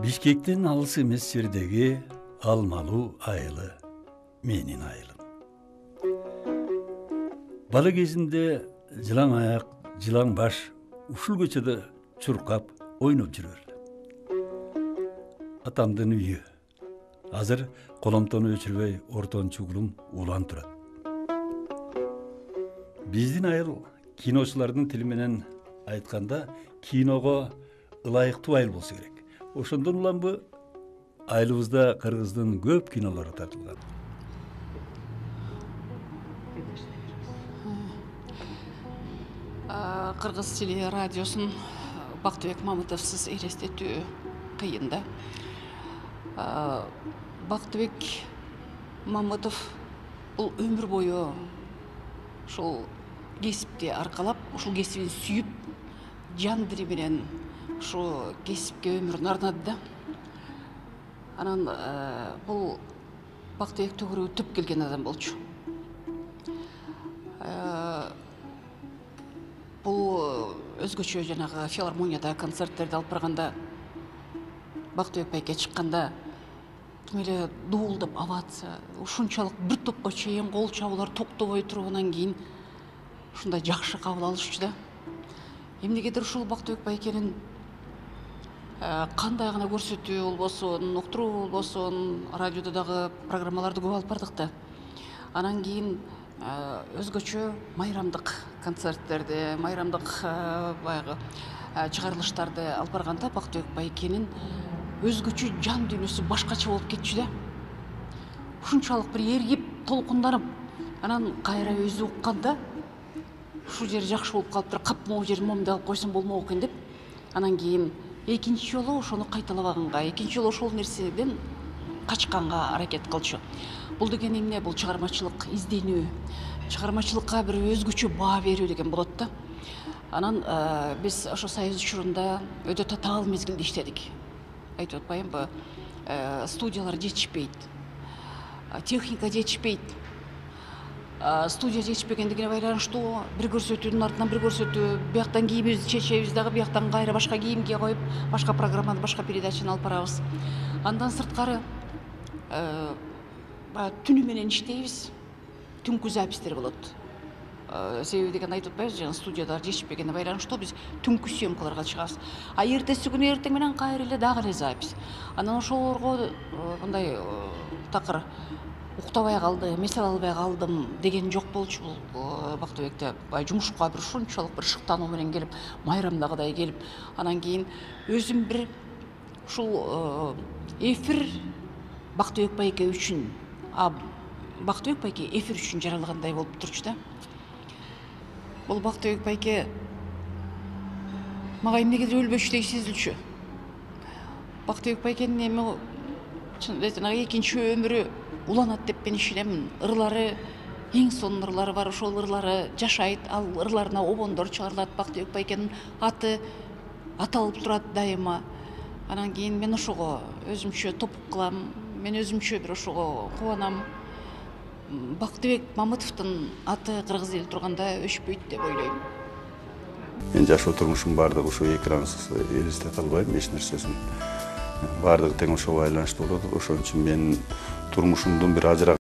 Бишкектен алыс эмес жердеги алмалуу айылы менин айылым. Бала кезинде жылаң аяк, жылаң баш ушул көчөдө чуркап ойноп жүрөрлү. Атамдын үйү. Азыр коломтону өчүрбөй ортончу угулум улан турат. Биздин айыл киночулардын тили менен айтканда киного ылайыктуу айыл болсо керек. Ошондон улам бу айылыбызда кыргыздын көп кинолору тартылган. Кыргыз тили радиосун Бактыбек Мамытовсуз элестетүү кыйын да. Бактыбек Мамытов бул өмүр бою ушул кесипти аркалап, ушул кесибин сүйүп, жан дили менен ушул кесипке өмүрүн арнады да. Анан бул Бактыбек төгүрүү түп келген адам болчу. Бул өзгөчө жанагы филармонияда концерттерди алып барганда, Бактыбек байке чыкканда тим эле дуулдап овация, ушунчалык бир топко чейин кол чабуулар токтобой тургандан кийин ушундай жакшы кабыл алышчу да. Эмнегедир ушул Бактыбек байкенин кандай гана көрсөтүү болбосун, уктуруу болбосун, радиодо дагы программаларды көп алып бардык да. Анан кийин өзгөчө майрамдык концерттерди, майрамдык баягы чыгарылыштарды алып барганда Бактыбек байкенин өзгөчө жан дүйнөсү башкача болуп кетчү да. Ушунчалык бир эргип, толкунданып, анан кайра өзү укканда ушул жери жакшы болуп калыптыр, кап могу жерин момундай алып койсом болмок экен деп, анан кийин экинчи жолу ошону кайталабаганга, экинчи жолу ошол нерседен качканга аракет кылчу. Бул деген эмне? Бул чыгармачылык изденүү, чыгармачылыкка бир өзгөчө баа берүү деген болот да. Анан биз ошо Союз учурунда өтө татаал мезгилде иштедик. Айтып атпаймынбы, студиялар жетишпейт, техника жетишпейт. Студия жетишпегендигине байланыштуу бир көрсөтүүнүн артынан бир көрсөтүү, бияктан кийимибизди чечебиз дагы, бияктан кайра башка кийим кие коюп, башка программаны, башка передачаны алып барабыз. Андан сырткары түнү менен иштейбиз, түнкү запистер болот. Себеби деген айтып атпайбыз, жана студиялар жетишпегенине байланыштуу биз түнкү съемкаларга чыгабыз. Эртеси күнү эртең менен кайра эле дагы эле запись. Анан ошолорго мындай такыр уктабай калдым, эс ала албай калдым деген жок болчу. Бул Бактыбекте жумушка бир ушунчалык бир шыктануу менен келип, майрамдагыдай келип, анан кийин өзүм бир ушул эфир Бактыбек байке үчүн, Бактыбек байке эфир үчүн жаралгандай болуп турчу да. Бул Бактыбек байке мага эмнегедир өлбөчүдөй сезилчү. Бактыбек байкенин эми чындап экинчи өмүрү уланат деп мен ишенемин. Ырлары, эң сонун ырлары бар, ошол ырлары жашайт, ал ырларына обондор чыгарылат. Бактыбек байкенин аты аталып турат дайыма. Анан кийин мен ошого өзүмчө топук кылам, мен өзүмчө бир ошого кубанам. Бактыбек Мамытовдун аты кыргыз эли турганда өчпөйт деп ойлойм. Мен жашоо турмушум баардыгы ушу экрансыз элестете албайм эч нерсесин. Баардыгы тең ошого байланыштуу болот. Ошон үчүн мен турмушумдун бир ажырак